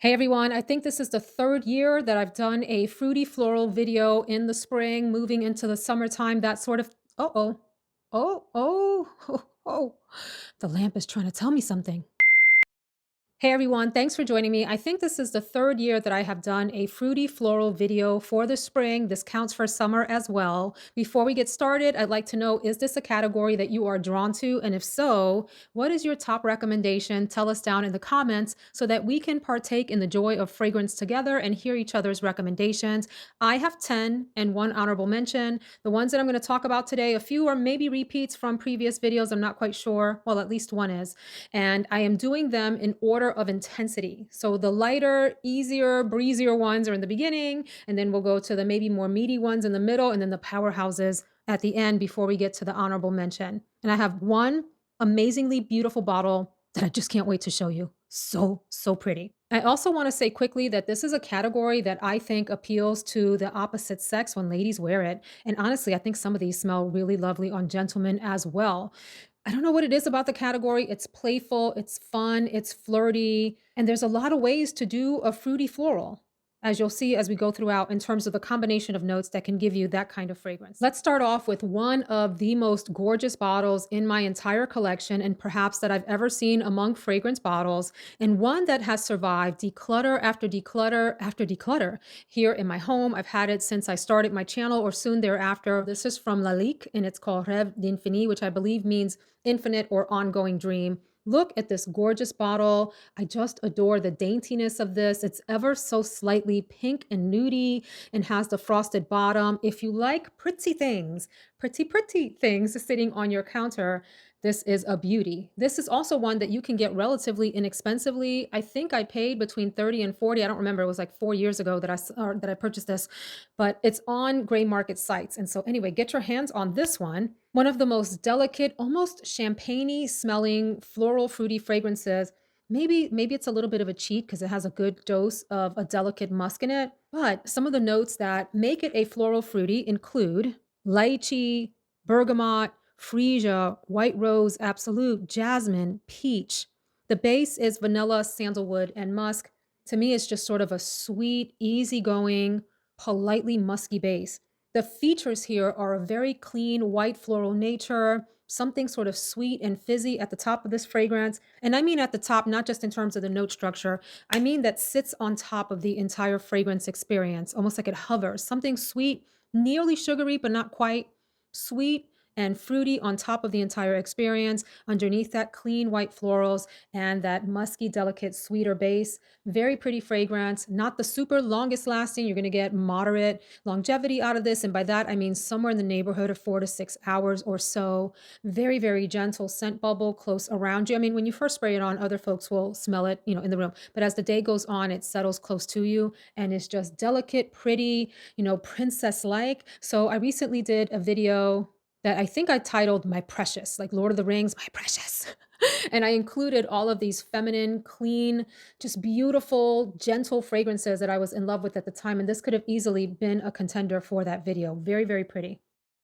Hey everyone, I think this is the third year that I've done a fruity floral video in the spring, moving into the summertime, that sort of. Uh-oh. Oh. The lamp is trying to tell me something. Hey everyone, thanks for joining me. I think this is the third year that I have done a fruity floral video for the spring. This counts for summer as well. Before we get started, I'd like to know, is this a category that you are drawn to? And if so, what is your top recommendation? Tell us down in the comments so that we can partake in the joy of fragrance together and hear each other's recommendations. I have 10 and one honorable mention. The ones that I'm going to talk about today, a few are maybe repeats from previous videos. I'm not quite sure. Well, at least one is. And I am doing them in order of intensity. So the lighter, easier, breezier ones are in the beginning, and then we'll go to the maybe more meaty ones in the middle, and then the powerhouses at the end before we get to the honorable mention. And I have one amazingly beautiful bottle that I just can't wait to show you. So pretty. I also want to say quickly that this is a category that I think appeals to the opposite sex when ladies wear it. And honestly, I think some of these smell really lovely on gentlemen as well. I don't know what it is about the category. It's playful, it's fun, it's flirty, and there's a lot of ways to do a fruity floral, as you'll see as we go throughout in terms of the combination of notes that can give you that kind of fragrance. Let's start off with one of the most gorgeous bottles in my entire collection and perhaps that I've ever seen among fragrance bottles, and one that has survived declutter after declutter after declutter here in my home. I've had it since I started my channel or soon thereafter. This is from Lalique and it's called REVE d'Infini, which I believe means infinite or ongoing dream. Look at this gorgeous bottle. I just adore the daintiness of this. It's ever so slightly pink and nudie and has the frosted bottom. If you like pretty things sitting on your counter, this is a beauty. This is also one that you can get relatively inexpensively. I think I paid between 30 and 40. I don't remember. It was like 4 years ago that I purchased this, but it's on gray market sites. And so anyway, get your hands on this one. One of the most delicate, almost champagne-y smelling floral fruity fragrances. Maybe it's a little bit of a cheat because it has a good dose of a delicate musk in it. But some of the notes that make it a floral fruity include lychee, bergamot, freesia, white rose, absolute, jasmine, peach. The base is vanilla, sandalwood, and musk. To me, it's just sort of a sweet, easygoing, politely musky base. The features here are a very clean white floral nature, something sort of sweet and fizzy at the top of this fragrance. And I mean at the top, not just in terms of the note structure, I mean that sits on top of the entire fragrance experience, almost like it hovers. Something sweet, nearly sugary, but not quite. Sweet and fruity on top of the entire experience, underneath that clean white florals and that musky, delicate, sweeter base. Very pretty fragrance, not the super longest lasting. You're going to get moderate longevity out of this. And by that, I mean somewhere in the neighborhood of 4 to 6 hours or so. Very gentle scent bubble close around you. I mean, when you first spray it on, other folks will smell it, in the room. But as the day goes on, it settles close to you and it's just delicate, pretty, princess-like. So I recently did a video that I think I titled My Precious, like Lord of the Rings, My Precious. And I included all of these feminine, clean, just beautiful, gentle fragrances that I was in love with at the time. And this could have easily been a contender for that video. Very pretty.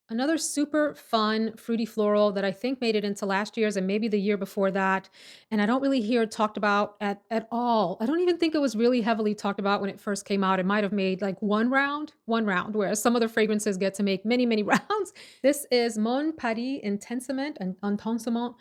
Another super fun fruity floral that I think made it into last year's and maybe the year before that, and I don't really hear it talked about at all. I don't even think it was really heavily talked about when it first came out. It might have made like one round, whereas some other fragrances get to make many rounds. This is Mon Paris Intensement and Intensement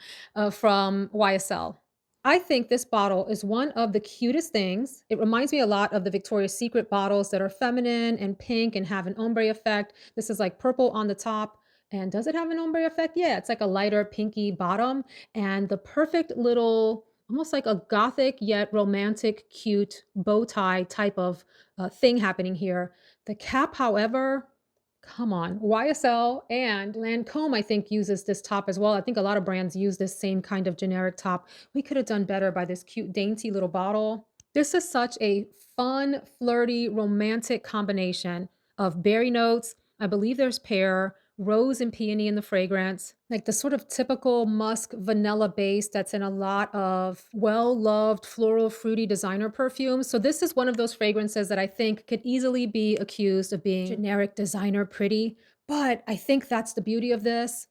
from YSL. I think this bottle is one of the cutest things. It reminds me a lot of the Victoria's Secret bottles that are feminine and pink and have an ombre effect. This is like purple on the top. And does it have an ombre effect? Yeah, it's like a lighter pinky bottom and the perfect little, almost like a gothic yet romantic, cute bow tie type of thing happening here. The cap, however, come on. YSL and Lancome, I think, uses this top as well. I think a lot of brands use this same kind of generic top. We could have done better by this cute, dainty little bottle. This is such a fun, flirty, romantic combination of berry notes. I believe there's pear, rose and peony in the fragrance, like the sort of typical musk vanilla base that's in a lot of well-loved floral fruity designer perfumes. So this is one of those fragrances that I think could easily be accused of being generic designer pretty, but I think that's the beauty of this.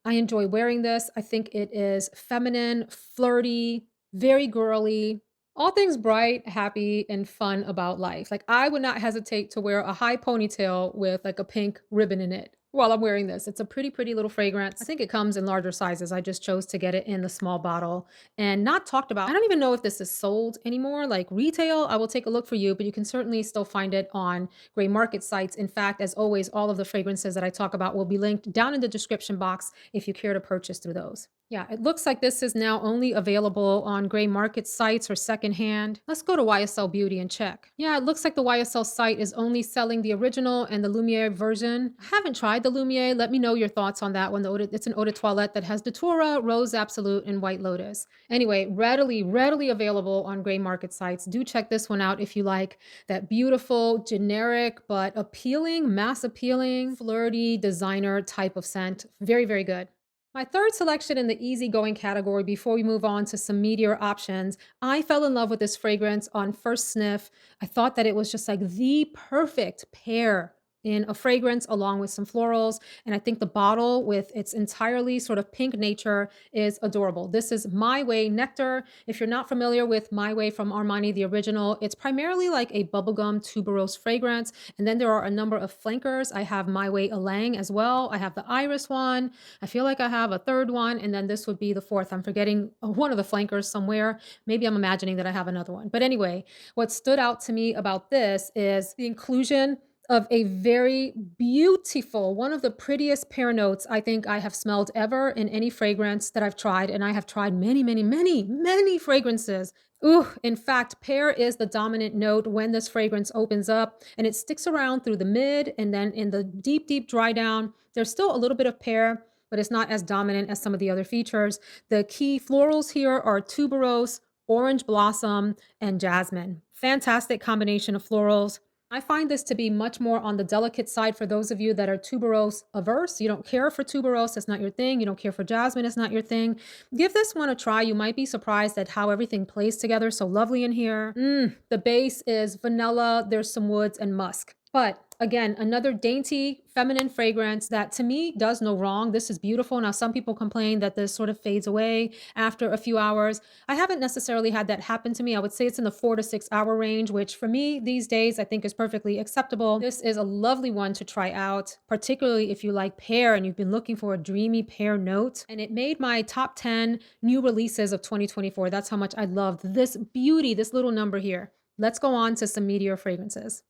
I enjoy wearing this. I think it is feminine, flirty, very girly, All things bright, happy, and fun about life. Like, I would not hesitate to wear a high ponytail with like a pink ribbon in it while I'm wearing this. It's a pretty, pretty little fragrance. I think it comes in larger sizes. I just chose to get it in the small bottle and not talked about. I don't even know if this is sold anymore. Like retail, I will take a look for you, but you can certainly still find it on gray market sites. In fact, as always, all of the fragrances that I talk about will be linked down in the description box if you care to purchase through those. Yeah, it looks like this is now only available on gray market sites or secondhand. Let's go to YSL Beauty and check. Yeah, it looks like the YSL site is only selling the original and the Lumiere version. I haven't tried the Lumiere. Let me know your thoughts on that one. It's an eau de toilette that has Datura, Rose Absolute, and White Lotus. Anyway, readily available on gray market sites. Do check this one out if you like that beautiful, generic, but appealing, mass appealing, flirty designer type of scent. Very, very good. My third selection in the easygoing category before we move on to some meatier options, I fell in love with this fragrance on first sniff. I thought that it was just like the perfect pair in a fragrance along with some florals. And I think the bottle with its entirely sort of pink nature is adorable. This is My Way Nectar. If you're not familiar with My Way from Armani, the original, it's primarily like a bubblegum tuberose fragrance. And then there are a number of flankers. I have My Way Ylang as well. I have the iris one. I feel like I have a third one, and then this would be the fourth. I'm forgetting one of the flankers somewhere. Maybe I'm imagining that I have another one. But anyway, what stood out to me about this is the inclusion of a very beautiful, one of the prettiest pear notes I think I have smelled ever in any fragrance that I've tried. And I have tried many, many, many, many fragrances. Ooh, in fact, pear is the dominant note when this fragrance opens up and it sticks around through the mid and then in the deep, deep dry down. There's still a little bit of pear, but it's not as dominant as some of the other features. The key florals here are tuberose, orange blossom, and jasmine. Fantastic combination of florals. I find this to be much more on the delicate side for those of you that are tuberose averse. You don't care for tuberose, it's not your thing. You don't care for jasmine, it's not your thing. Give this one a try. You might be surprised at how everything plays together so lovely in here. The base is vanilla, there's some woods and musk. But again, another dainty feminine fragrance that to me does no wrong. This is beautiful. Now, some people complain that this sort of fades away after a few hours. I haven't necessarily had that happen to me. I would say it's in the 4 to 6 hour range, which for me these days I think is perfectly acceptable. This is a lovely one to try out, particularly if you like pear and you've been looking for a dreamy pear note. And it made my top 10 new releases of 2024. That's how much I loved this beauty, this little number here. Let's go on to some meatier fragrances.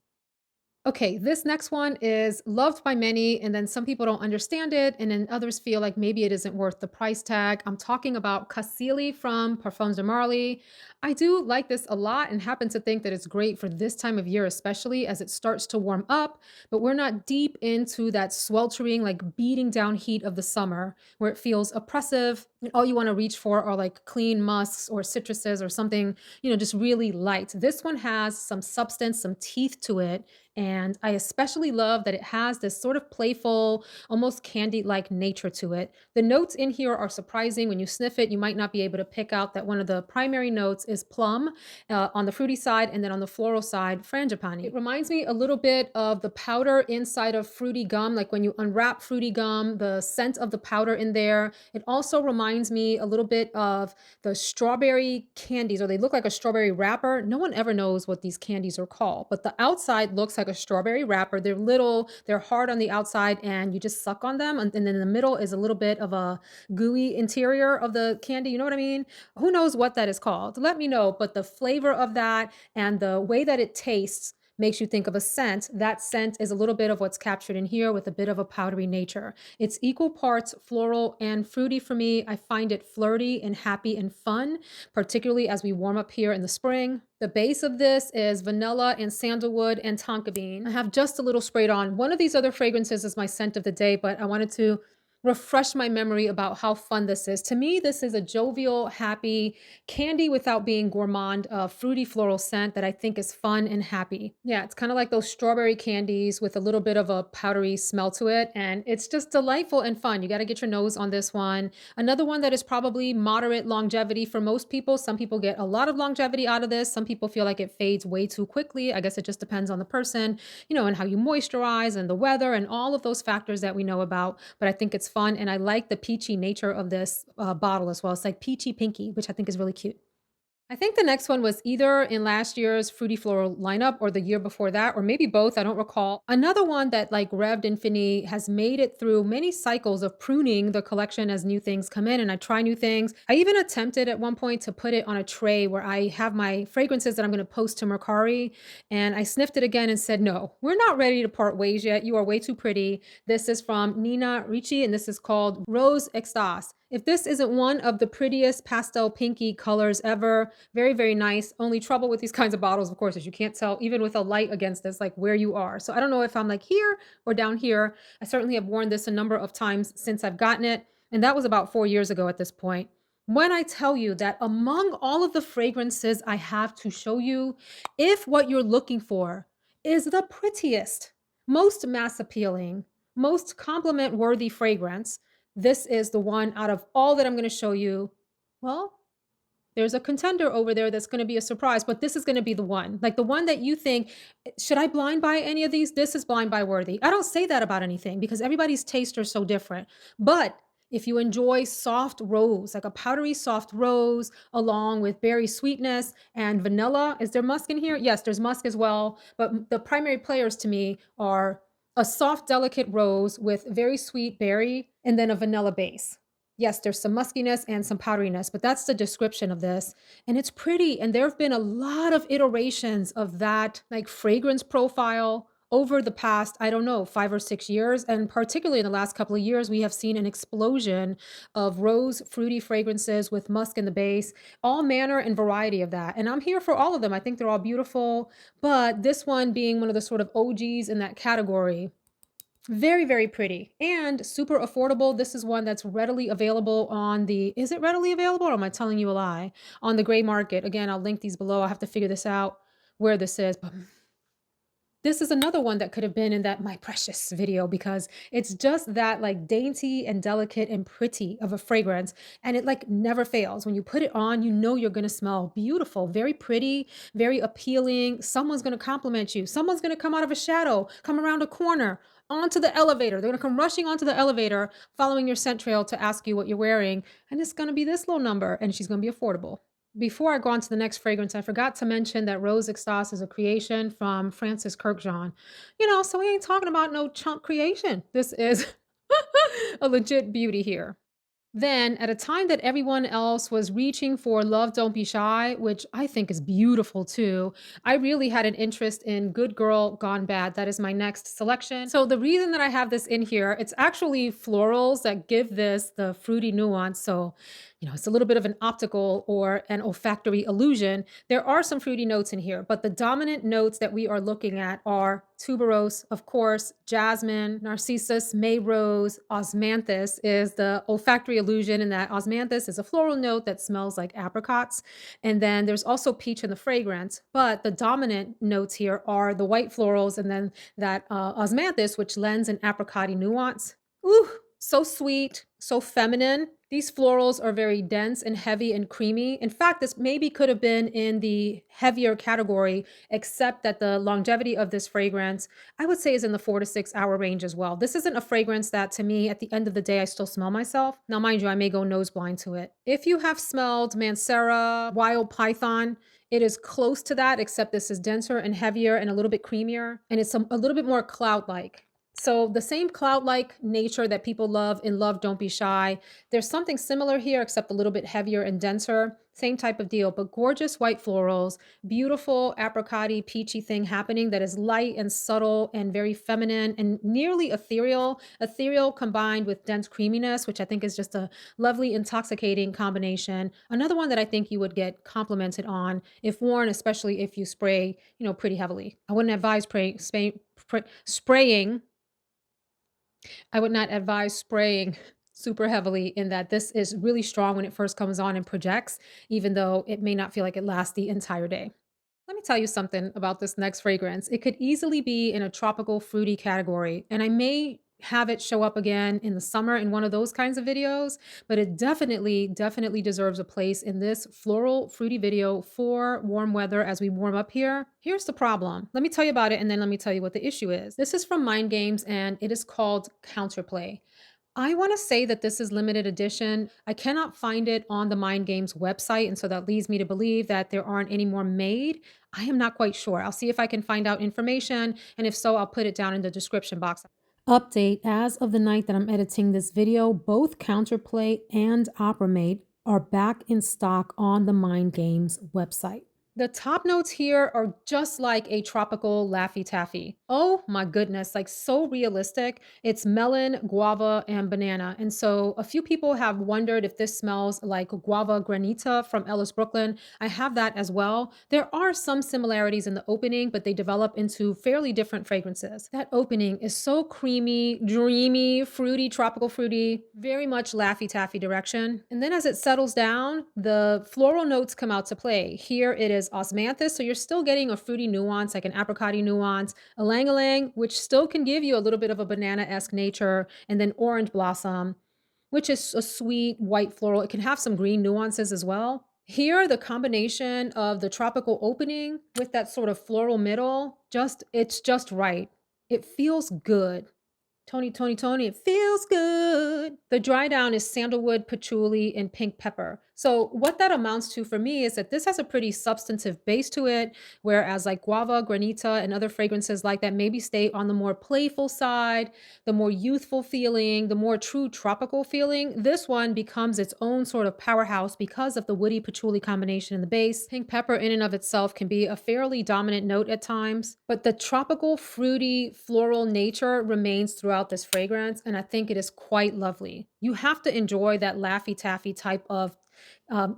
Okay, this next one is loved by many, and then some people don't understand it, and then others feel like maybe it isn't worth the price tag. I'm talking about CASSILI from Perfza Marley. I do like this a lot and happen to think that it's great for this time of year, especially as it starts to warm up, but we're not deep into that sweltering, like beating down heat of the summer where it feels oppressive. And all you want to reach for are like clean musks or citruses or something, just really light. This one has some substance, some teeth to it. And I especially love that it has this sort of playful, almost candy like nature to it. The notes in here are surprising. When you sniff it, you might not be able to pick out that one of the primary notes is plum on the fruity side, and then on the floral side, frangipani. It reminds me a little bit of the powder inside of fruity gum, like when you unwrap fruity gum, the scent of the powder in there. It also reminds me a little bit of the strawberry candies, or they look like a strawberry wrapper. No one ever knows what these candies are called, but the outside looks like a strawberry wrapper. They're little, they're hard on the outside, and you just suck on them. And then in the middle is a little bit of a gooey interior of the candy. You know what I mean? Who knows what that is called? Let me know. But the flavor of that and the way that it tastes makes you think of a scent. That scent is a little bit of what's captured in here with a bit of a powdery nature. It's equal parts floral and fruity for me. I find it flirty and happy and fun, particularly as we warm up here in the spring. The base of this is vanilla and sandalwood and tonka bean. I have just a little sprayed on. One of these other fragrances is my scent of the day, but I wanted to refresh my memory about how fun this is. To me, this is a jovial, happy candy without being gourmand, fruity floral scent that I think is fun and happy. Yeah, it's kind of like those strawberry candies with a little bit of a powdery smell to it. And it's just delightful and fun. You got to get your nose on this one. Another one that is probably moderate longevity for most people. Some people get a lot of longevity out of this. Some people feel like it fades way too quickly. I guess it just depends on the person, and how you moisturize and the weather and all of those factors that we know about. But I think it's fun. And I like the peachy nature of this bottle as well. It's like peachy pinky, which I think is really cute. I think the next one was either in last year's Fruity Floral lineup or the year before that, or maybe both. I don't recall. Another one that like Rev'd Infinity has made it through many cycles of pruning the collection as new things come in and I try new things. I even attempted at one point to put it on a tray where I have my fragrances that I'm going to post to Mercari. And I sniffed it again and said, no, we're not ready to part ways yet. You are way too pretty. This is from Nina Ricci and this is called Rose EXTASE. If this isn't one of the prettiest pastel pinky colors ever, very, very nice. Only trouble with these kinds of bottles, of course, is you can't tell even with a light against this, like where you are. So I don't know if I'm like here or down here. I certainly have worn this a number of times since I've gotten it. And that was about 4 years ago at this point. When I tell you that among all of the fragrances I have to show you, if what you're looking for is the prettiest, most mass appealing, most compliment worthy fragrance, this is the one out of all that I'm going to show you. Well, there's a contender over there that's gonna be a surprise, but this is gonna be the one. Like, the one that you think, "Should I blind buy any of these? This is blind buy worthy." I don't say that about anything because everybody's tastes are so different. But if you enjoy soft rose, like a powdery soft rose along with berry sweetness and vanilla. Is there musk in here? Yes, there's musk as well, but the primary players to me are a soft, delicate rose with very sweet berry and then a vanilla base. Yes, there's some muskiness and some powderiness, but that's the description of this. And it's pretty. And there have been a lot of iterations of that like fragrance profile over the past, I don't know, 5 or 6 years. And particularly in the last couple of years, we have seen an explosion of rose fruity fragrances with musk in the base, all manner and variety of that. And I'm here for all of them. I think they're all beautiful. But this one being one of the sort of OGs in that category, very, very pretty and super affordable. This is one that's readily available on the, is it readily available or am I telling you a lie? On the gray market. Again, I'll link these below. I have to figure this out where this is, but this is another one that could have been in that My Precious video because it's just that like dainty and delicate and pretty of a fragrance. And it like never fails. When you put it on, you know you're going to smell beautiful, very pretty, very appealing. Someone's going to compliment you. Someone's going to come out of a shadow, come around a corner, onto the elevator. They're going to come rushing onto the elevator, following your scent trail to ask you what you're wearing. And it's going to be this low number and she's going to be affordable. Before I go on to the next fragrance, I forgot to mention that Rose Extase is a creation from Francis Kirkjean. So we ain't talking about no chunk creation. This is a legit beauty here. Then, at a time that everyone else was reaching for Love Don't Be Shy, which I think is beautiful too, I really had an interest in Good Girl Gone Bad. That is my next selection. So, the reason that I have this in here, it's actually florals that give this the fruity nuance. So, it's a little bit of an optical or an olfactory illusion. There are some fruity notes in here, but the dominant notes that we are looking at are tuberose, of course, jasmine, narcissus, may rose, osmanthus is the olfactory illusion in that osmanthus is a floral note that smells like apricots. And then there's also peach in the fragrance, but the dominant notes here are the white florals and then that osmanthus, which lends an apricot nuance. Ooh, so sweet, so feminine. These florals are very dense and heavy and creamy. In fact, this maybe could have been in the heavier category, except that the longevity of this fragrance, I would say, is in the 4 to 6 hour range as well. This isn't a fragrance that to me, at the end of the day, I still smell myself. Now, mind you, I may go nose blind to it. If you have smelled Mancera, Wild Python, it is close to that, except this is denser and heavier and a little bit creamier, and it's a little bit more cloud-like. So the same cloud-like nature that people love in Love Don't Be Shy, there's something similar here, except a little bit heavier and denser. Same type of deal, but gorgeous white florals, beautiful apricot-y, peachy thing happening that is light and subtle and very feminine and nearly ethereal. Ethereal combined with dense creaminess, which I think is just a lovely, intoxicating combination. Another one that I think you would get complimented on if worn, especially if you spray, pretty heavily. I wouldn't advise spraying. I would not advise spraying super heavily in that this is really strong when it first comes on and projects, even though it may not feel like it lasts the entire day. Let me tell you something about this next fragrance. It could easily be in a tropical fruity category, and I may have it show up again in the summer in one of those kinds of videos, but it definitely, definitely deserves a place in this floral fruity video for warm weather as we warm up here. Here's the problem. Let me tell you about it, and then let me tell you what the issue is. This is from Mind Games, and it is called Counterplay. I want to say that this is limited edition. I cannot find it on the Mind Games website, and so that leads me to believe that there aren't any more made. I am not quite sure. I'll see if I can find out information, and if so, I'll put it down in the description box. Update: as of the night that I'm editing this video, both Counterplay and Opera are back in stock on the Mind Games website. The top notes here are just like a tropical Laffy Taffy. Oh my goodness, like so realistic. It's melon, guava, and banana. And so a few people have wondered if this smells like guava granita from Ellis Brooklyn. I have that as well. There are some similarities in the opening, but they develop into fairly different fragrances. That opening is so creamy, dreamy, fruity, tropical fruity, very much Laffy Taffy direction. And then as it settles down, the floral notes come out to play. Here it is osmanthus, so you're still getting a fruity nuance, like an apricot-y nuance, ylang-ylang, which still can give you a little bit of a banana-esque nature, and then orange blossom, which is a sweet white floral. It can have some green nuances as well. Here, the combination of the tropical opening with that sort of floral middle, it's just right. It feels good. Tony, Tony, Tony, it feels good. The dry down is sandalwood, patchouli, and pink pepper. So what that amounts to for me is that this has a pretty substantive base to it, whereas like guava, granita, and other fragrances like that maybe stay on the more playful side, the more youthful feeling, the more true tropical feeling. This one becomes its own sort of powerhouse because of the woody patchouli combination in the base. Pink pepper in and of itself can be a fairly dominant note at times, but the tropical, fruity, floral nature remains throughout this fragrance, and I think it is quite lovely. You have to enjoy that Laffy Taffy type of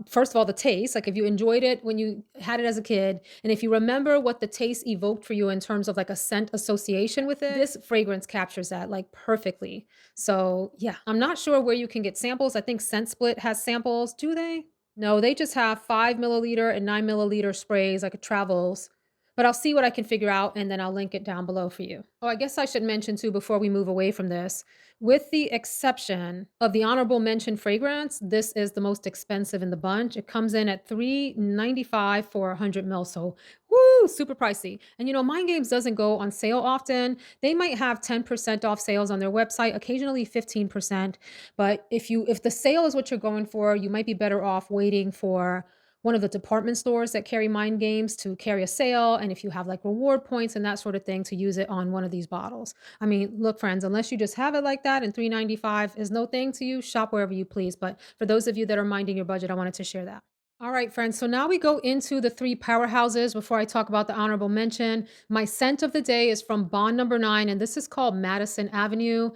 first of all, the taste, like if you enjoyed it when you had it as a kid, and if you remember what the taste evoked for you in terms of like a scent association with it, this fragrance captures that like perfectly. So yeah, I'm not sure where you can get samples. I think Scent Split has samples. Do they? No, they just have 5 milliliter and 9 milliliter sprays like it travels. But I'll see what I can figure out and then I'll link it down below for you. Oh, I guess I should mention too before we move away from this, with the exception of the honorable mention fragrance, this is the most expensive in the bunch. It comes in at $3.95 for 100 ml. So, woo, super pricey. And you know, Mind Games doesn't go on sale often. They might have 10% off sales on their website, occasionally 15%. But if the sale is what you're going for, you might be better off waiting for one of the department stores that carry Mind Games to carry a sale, and if you have like reward points and that sort of thing, to use it on one of these bottles. I mean, look, friends, unless you just have it like that and $3.95 is no thing to you, shop wherever you please. But for those of you that are minding your budget, I wanted to share that. All right, friends. So now we go into the three powerhouses before I talk about the honorable mention. My scent of the day is from Bond Number 9, and this is called Madison Avenue.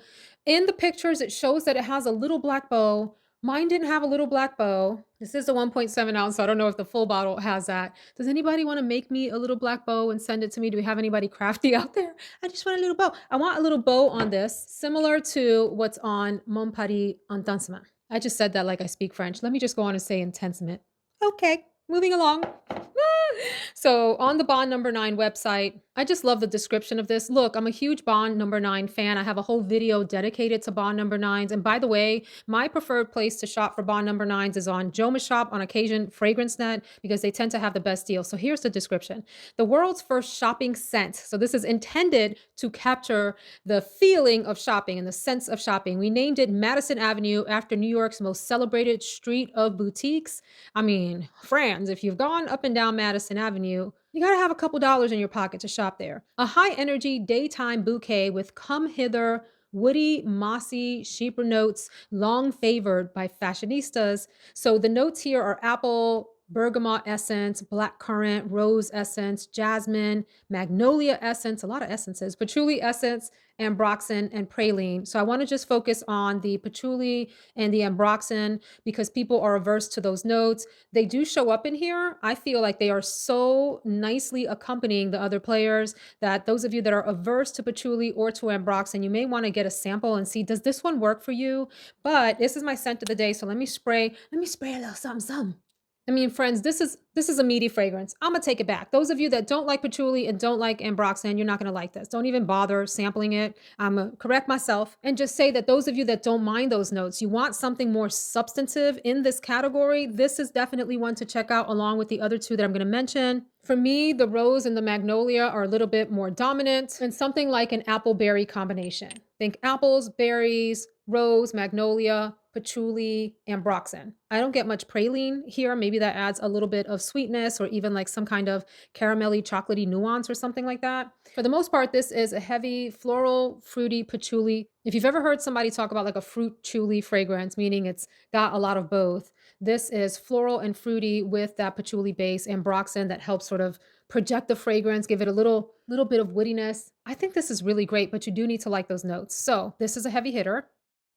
In the pictures, it shows that it has a little black bow. Mine didn't have a little black bow. This is a 1.7 ounce, so I don't know if the full bottle has that. Does anybody want to make me a little black bow and send it to me? Do we have anybody crafty out there? I just want a little bow. I want a little bow on this, similar to what's on Mon Paris Intensement. I just said that like I speak French. Let me just go on and say Intensement. Okay, moving along. So on the Bond Number 9 website, I just love the description of this. Look, I'm a huge Bond Number 9 fan. I have a whole video dedicated to Bond Number 9s. And by the way, my preferred place to shop for Bond Number 9s is on JOMASHOP, on occasion FragranceNet, because they tend to have the best deals. So here's the description. The world's first shopping scent. So this is intended to capture the feeling of shopping and the sense of shopping. We named it Madison Avenue after New York's most celebrated street of boutiques. I mean, friends, if you've gone up and down Madison Avenue, you gotta have a couple dollars in your pocket to shop there. A high energy daytime bouquet with come hither, woody, mossy, sheeper notes, long favored by fashionistas. So the notes here are apple, bergamot essence, blackcurrant, rose essence, jasmine, magnolia essence, a lot of essences, patchouli essence, ambroxan, and praline. So I want to just focus on the patchouli and the ambroxan because people are averse to those notes. They do show up in here. I feel like they are so nicely accompanying the other players that those of you that are averse to patchouli or to ambroxan, you may want to get a sample and see, does this one work for you? But this is my scent of the day. So let me spray a little something, something. I mean, friends, this is a meaty fragrance. I'm gonna take it back. Those of you that don't like patchouli and don't like ambroxan, you're not gonna like this. Don't even bother sampling it. I'm gonna correct myself and just say that those of you that don't mind those notes, you want something more substantive in this category, this is definitely one to check out along with the other two that I'm gonna mention. For me, the rose and the magnolia are a little bit more dominant and something like an apple berry combination. Think apples, berries, rose, magnolia, patchouli, and ambroxan. I don't get much praline here. Maybe that adds a little bit of sweetness or even like some kind of caramelly, chocolatey nuance or something like that. For the most part, this is a heavy floral, fruity patchouli. If you've ever heard somebody talk about like a fruit chuli fragrance, meaning it's got a lot of both, this is floral and fruity with that patchouli base and ambroxan that helps sort of project the fragrance, give it a little bit of woodiness. I think this is really great, but you do need to like those notes. So this is a heavy hitter.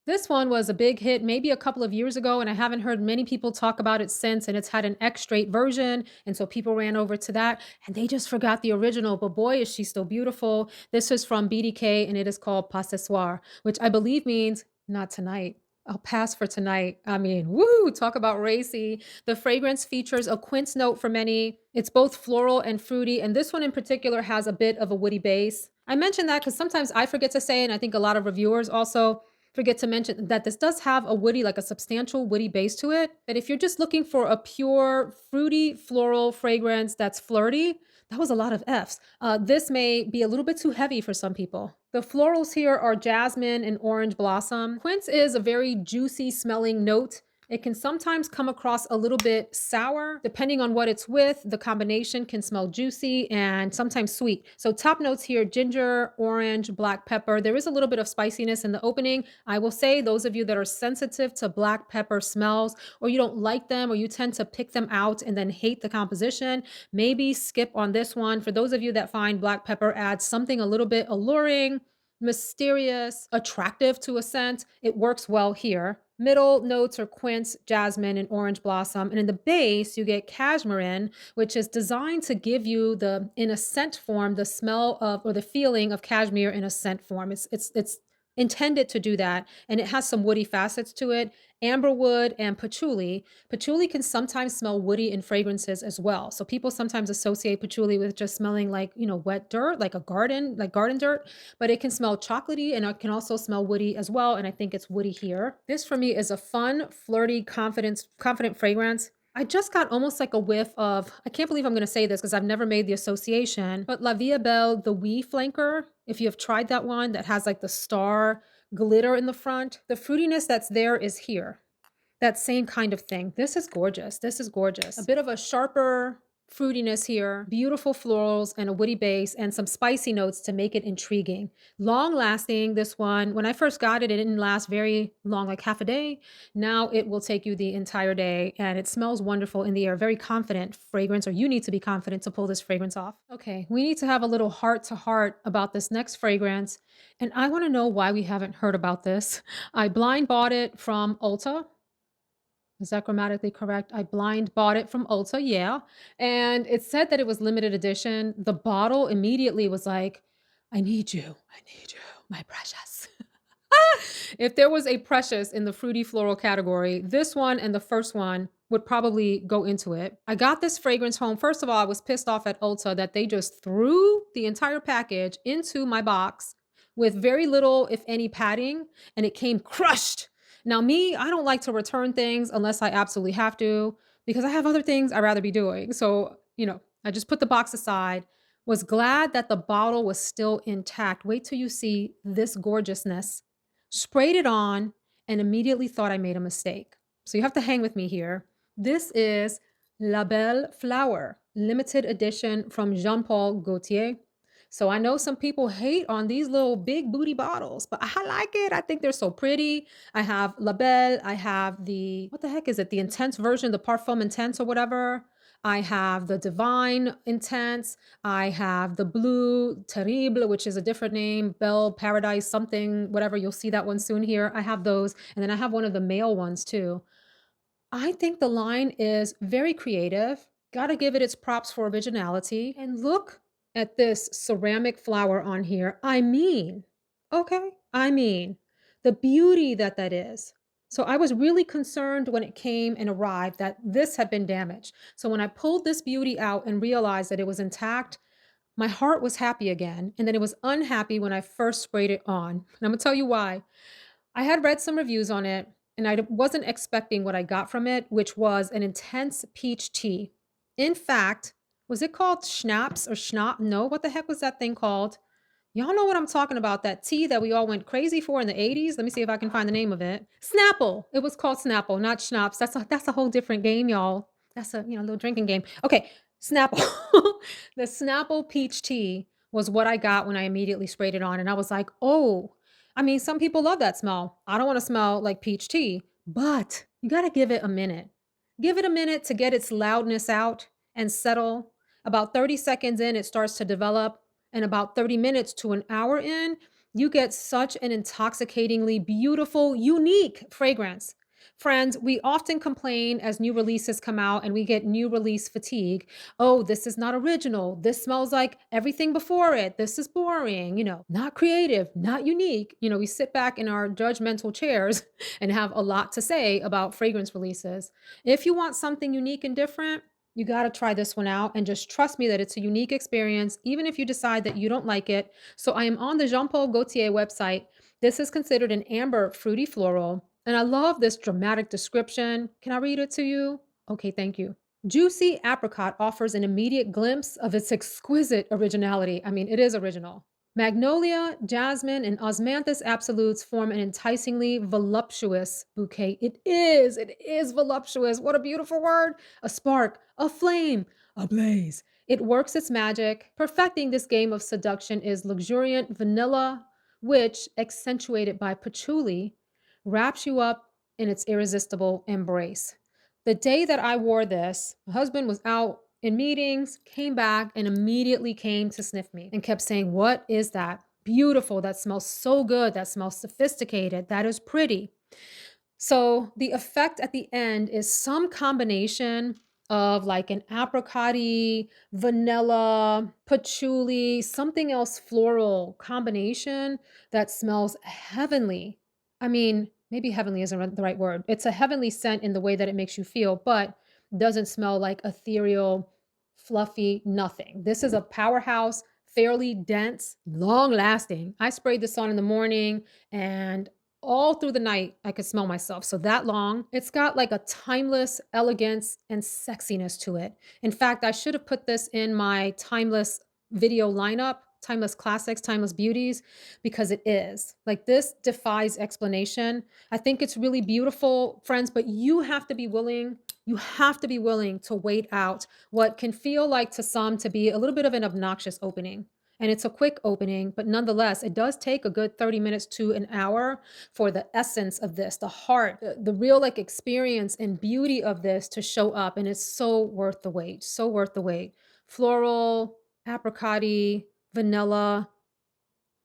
This one was a big hit maybe a couple of years ago, and I haven't heard many people talk about it since. And it's had an X straight version. And so people ran over to that and they just forgot the original. But boy, is she still beautiful. This is from BDK and it is called Pas ce soir, which I believe means not tonight. I'll pass for tonight. I mean, woo, talk about racy. The fragrance features a quince note for many. It's both floral and fruity. And this one in particular has a bit of a woody base. I mention that because sometimes I forget to say, and I think a lot of reviewers also forget to mention that this does have a woody, like a substantial woody base to it. But if you're just looking for a pure fruity floral fragrance that's flirty, that was a lot of F's. This may be a little bit too heavy for some people. The florals here are jasmine and orange blossom. Quince is a very juicy smelling note. It can sometimes come across a little bit sour. Depending on what it's with, the combination can smell juicy and sometimes sweet. So top notes here, ginger, orange, black pepper. There is a little bit of spiciness in the opening. I will say those of you that are sensitive to black pepper smells, or you don't like them, or you tend to pick them out and then hate the composition, maybe skip on this one. For those of you that find black pepper adds something a little bit alluring, mysterious, attractive to a scent, it works well here. Middle notes are quince, jasmine, and orange blossom. And in the base, you get cashmere, which is designed to give you in a scent form, the smell of, or the feeling of cashmere in a scent form. It's intended to do that. And it has some woody facets to it. Amberwood and patchouli. Patchouli can sometimes smell woody in fragrances as well. So people sometimes associate patchouli with just smelling like, wet dirt, like a garden, like garden dirt, but it can smell chocolatey and it can also smell woody as well. And I think it's woody here. This for me is a fun, flirty, confident fragrance. I just got almost like a whiff of, I can't believe I'm going to say this because I've never made the association, but La Vie Belle, the Wee Flanker, if you have tried that one that has like the star glitter in the front, the fruitiness that's there is here. That same kind of thing. This is gorgeous. This is gorgeous. A bit of a sharper fruitiness here, beautiful florals and a woody base and some spicy notes to make it intriguing. Long lasting, this one. When I first got it, it didn't last very long, like half a day. Now it will take you the entire day and it smells wonderful in the air. Very confident fragrance, or you need to be confident to pull this fragrance off. Okay, we need to have a little heart to heart about this next fragrance. And I want to know why we haven't heard about this. I blind bought it from Ulta. Is that grammatically correct? I blind bought it from Ulta, yeah. And it said that it was limited edition. The bottle immediately was like, I need you. I need you, my precious. If there was a precious in the fruity floral category, this one and the first one would probably go into it. I got this fragrance home. First of all, I was pissed off at Ulta that they just threw the entire package into my box with very little, if any, padding, and it came crushed. Now, me, I don't like to return things unless I absolutely have to because I have other things I'd rather be doing. So, I just put the box aside, was glad that the bottle was still intact. Wait till you see this gorgeousness. Sprayed it on and immediately thought I made a mistake. So you have to hang with me here. This is La Belle Flower, limited edition from Jean-Paul Gaultier. So I know some people hate on these little big booty bottles, but I like it. I think they're so pretty. I have La Belle. I have what the heck is it? The Intense version, the Parfum Intense or whatever. I have the Divine Intense. I have the Blue Terrible, which is a different name, Belle Paradise something, whatever. You'll see that one soon here. I have those. And then I have one of the male ones too. I think the line is very creative. Gotta give it its props for originality. And look at this ceramic flower on here. Okay, the beauty that is. So I was really concerned when it came and arrived that this had been damaged. So when I pulled this beauty out and realized that it was intact, my heart was happy again. And then it was unhappy when I first sprayed it on. And I'm gonna tell you why. I had read some reviews on it and I wasn't expecting what I got from it, which was an intense peach tea. In fact, was it called schnapps or schnapp? No, what the heck was that thing called? Y'all know what I'm talking about, that tea that we all went crazy for in the '80s? Let me see if I can find the name of it. Snapple. It was called Snapple, not Schnapps. That's a whole different game, y'all. That's a, little drinking game. Okay, Snapple. The Snapple peach tea was what I got when I immediately sprayed it on, and I was like, "Oh." I mean, some people love that smell. I don't wanna smell like peach tea, but you gotta give it a minute. Give it a minute to get its loudness out and settle. About 30 seconds in, it starts to develop, and about 30 minutes to an hour in, you get such an intoxicatingly beautiful, unique fragrance. Friends, we often complain as new releases come out and we get new release fatigue. Oh, this is not original. This smells like everything before it. This is boring, not creative, not unique. We sit back in our judgmental chairs and have a lot to say about fragrance releases. If you want something unique and different, you got to try this one out and just trust me that it's a unique experience, even if you decide that you don't like it. So I am on the Jean Paul Gaultier website. This is considered an amber fruity floral. And I love this dramatic description. Can I read it to you? Okay, thank you. Juicy apricot offers an immediate glimpse of its exquisite originality. I mean, it is original. Magnolia, jasmine, and osmanthus absolutes form an enticingly voluptuous bouquet. It is voluptuous. What a beautiful word. A spark, a flame, a blaze. It works its magic. Perfecting this game of seduction is luxuriant vanilla, which, accentuated by patchouli, wraps you up in its irresistible embrace. The day that I wore this, my husband was out in meetings, came back, and immediately came to sniff me and kept saying, "What is that? Beautiful. That smells so good. That smells sophisticated. That is pretty." So the effect at the end is some combination of like an apricot vanilla, patchouli, something else floral combination that smells heavenly. I mean, maybe heavenly isn't the right word. It's a heavenly scent in the way that it makes you feel, but doesn't smell like ethereal, fluffy, nothing. This is a powerhouse, fairly dense, long lasting. I sprayed this on in the morning and all through the night, I could smell myself. So that long, it's got like a timeless elegance and sexiness to it. In fact, I should have put this in my timeless video lineup, timeless classics, timeless beauties, because it is. Like this defies explanation. I think it's really beautiful, friends, but you have to be willing to wait out what can feel like to some to be a little bit of an obnoxious opening. And it's a quick opening, but nonetheless, it does take a good 30 minutes to an hour for the essence of this, the heart, the real like experience and beauty of this to show up. And it's so worth the wait, so worth the wait. Floral, apricot vanilla,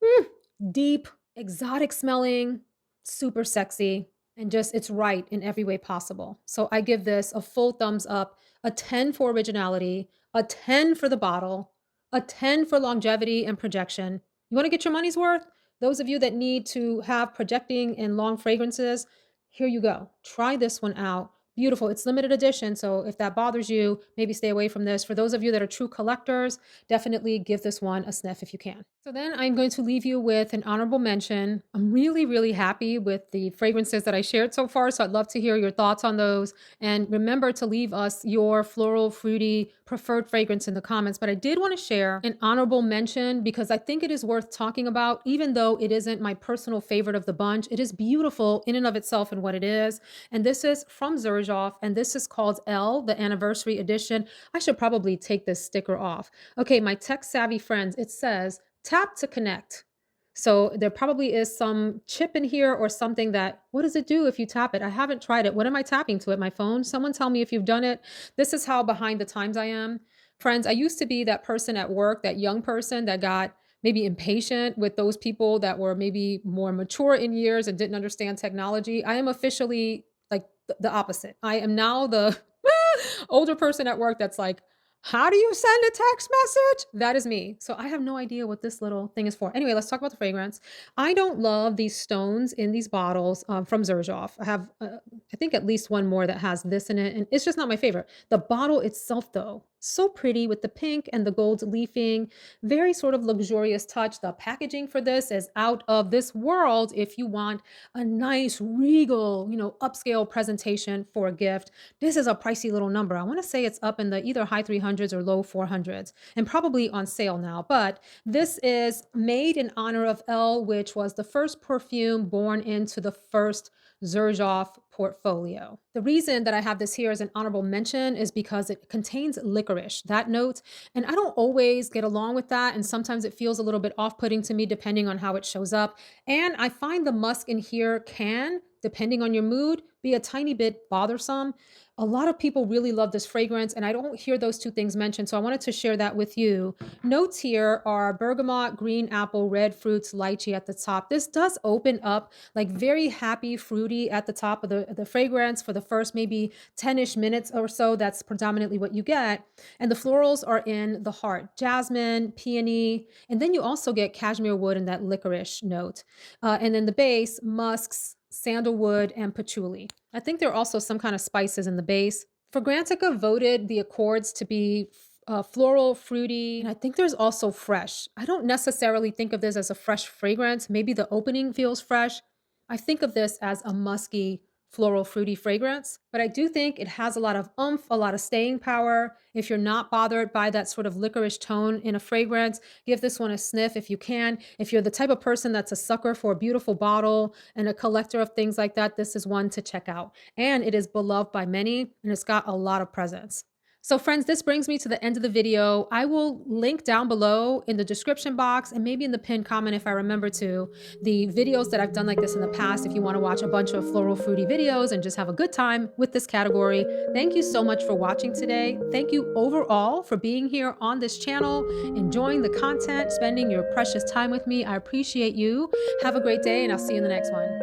mm, deep, exotic smelling, super sexy, and just it's right in every way possible. So I give this a full thumbs up, a 10 for originality, a 10 for the bottle, a 10 for longevity and projection. You want to get your money's worth? Those of you that need to have projecting and long fragrances, here you go. Try this one out. Beautiful. It's limited edition. So if that bothers you, maybe stay away from this. For those of you that are true collectors, definitely give this one a sniff if you can. So then I'm going to leave you with an honorable mention. I'm really, really happy with the fragrances that I shared so far. So I'd love to hear your thoughts on those. And remember to leave us your floral, fruity, preferred fragrance in the comments. But I did want to share an honorable mention because I think it is worth talking about, even though it isn't my personal favorite of the bunch. It is beautiful in and of itself and what it is. And this is from Xerjoff, and this is called Elle, the anniversary edition. I should probably take this sticker off. Okay, my tech savvy friends, it says, tap to connect. So there probably is some chip in here or something that, what does it do if you tap it? I haven't tried it. What am I tapping to it? My phone? Someone tell me if you've done it. This is how behind the times I am. Friends, I used to be that person at work, that young person that got maybe impatient with those people that were maybe more mature in years and didn't understand technology. I am officially like the opposite. I am now the older person at work that's like, how do you send a text message? That is me. So I have no idea what this little thing is for. Anyway, let's talk about the fragrance. I don't love these stones in these bottles from Xerjoff. I have, I think, at least one more that has this in it, and it's just not my favorite. The bottle itself, though, So pretty with the pink and the gold leafing, very sort of luxurious touch. The packaging for this is out of this world if you want a nice, regal, upscale presentation for a gift. This is a pricey little number. I want to say it's up in the either high 300s or low 400s and probably on sale now. But this is made in honor of Elle, which was the first perfume born into the first Xerjoff portfolio. The reason that I have this here as an honorable mention is because it contains licorice, that note, and I don't always get along with that, and sometimes it feels a little bit off-putting to me depending on how it shows up. And I find the musk in here can, depending on your mood, be a tiny bit bothersome. A lot of people really love this fragrance, and I don't hear those two things mentioned, so I wanted to share that with you. Notes here are bergamot, green apple, red fruits, lychee at the top. This does open up like very happy, fruity at the top of the fragrance for the first maybe 10-ish minutes or so. That's predominantly what you get. And the florals are in the heart, jasmine, peony, and then you also get cashmere wood and that licorice note. And then the base, musks, sandalwood, and patchouli. I think there are also some kind of spices in the base. Fragrantica voted the accords to be floral, fruity, and I think there's also fresh. I don't necessarily think of this as a fresh fragrance. Maybe the opening feels fresh. I think of this as a musky, floral, fruity fragrance, but I do think it has a lot of oomph, a lot of staying power. If you're not bothered by that sort of licorice tone in a fragrance, give this one a sniff if you can. If you're the type of person that's a sucker for a beautiful bottle and a collector of things like that, this is one to check out. And it is beloved by many, and it's got a lot of presence. So friends, this brings me to the end of the video. I will link down below in the description box and maybe in the pinned comment if I remember to, the videos that I've done like this in the past if you want to watch a bunch of floral fruity videos and just have a good time with this category. Thank you so much for watching today. Thank you overall for being here on this channel, enjoying the content, spending your precious time with me. I appreciate you. Have a great day and I'll see you in the next one.